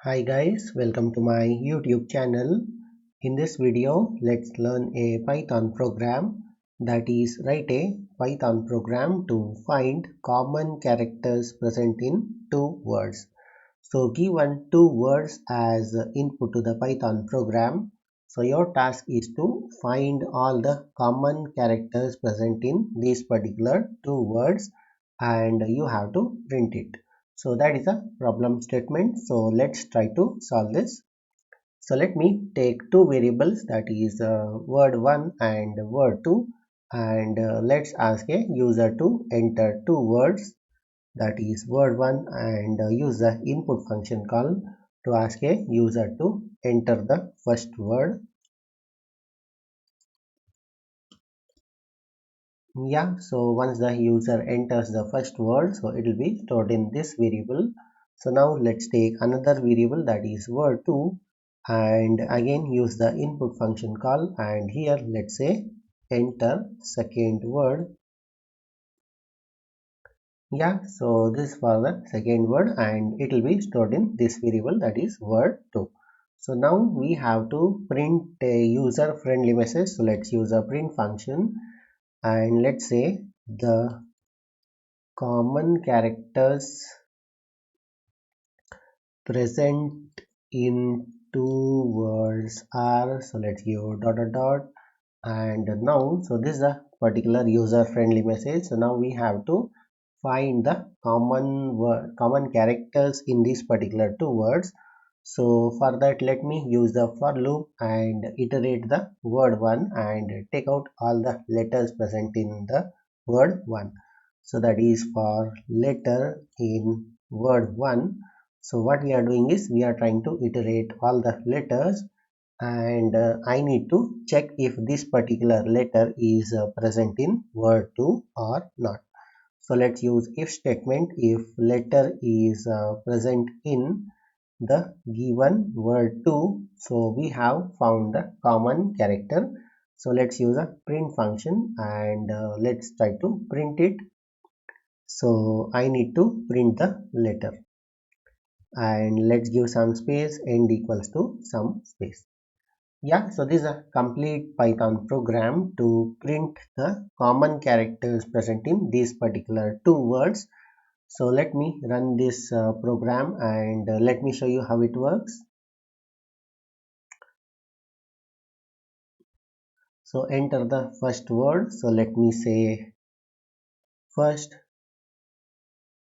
Hi guys, welcome to my YouTube channel. In this video, let's learn a Python program, that is write a Python program to find common characters present in two words. So given two words as input to the Python program, so your task is to find all the common characters present in these particular two words and you have to print it. So that is a problem statement. So let's try to solve this. So let me take two variables, that is word1 and word2, and let's ask a user to enter two words, that is word1, and use the input function call to ask a user to enter the first word. Yeah, so once the user enters the first word, so it will be stored in this variable. So now let's take another variable, that is word2, and again use the input function call, and here let's say enter second word. Yeah, so this for the second word and it will be stored in this variable, that is word2. So now we have to print a user friendly message. So let's use a print function and let's say the common characters present in two words are, so let's give dot dot dot, and now so this is a particular user friendly message. So now we have to find the common characters in these particular two words. So for that, let me use the for loop and iterate the word one and take out all the letters present in the word one. So that is for letter in word one. So what we are doing is we are trying to iterate all the letters, and I need to check if this particular letter is present in word 2 or not. So let's use if statement. If letter is present in the given word 2, so we have found the common character. So let's use a print function and let's try to print it. So I need to print the letter, and let's give some space, end equals to some space. Yeah, so this is a complete Python program to print the common characters present in these particular two words. So let me run this program and let me show you how it works. So enter the first word. So let me say first.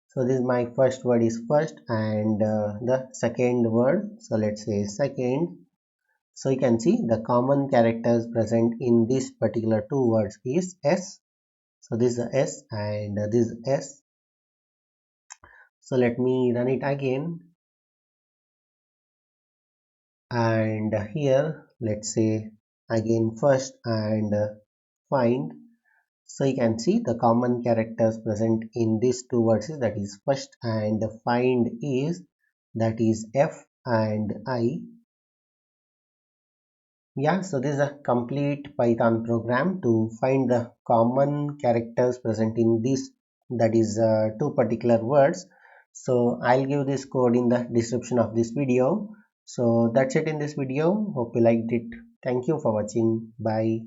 So this is my first word is first, and the second word. So let's say second. So you can see the common characters present in this particular two words is S. So this is a S and this is S. So let me run it again, and here let's say again first and find. So you can see the common characters present in these two words is, that is first, and find is, that is F and I. Yeah, so this is a complete Python program to find the common characters present in this, that is two particular words. So I'll give this code in the description of this video. So that's it in this video. Hope you liked it. Thank you for watching. Bye.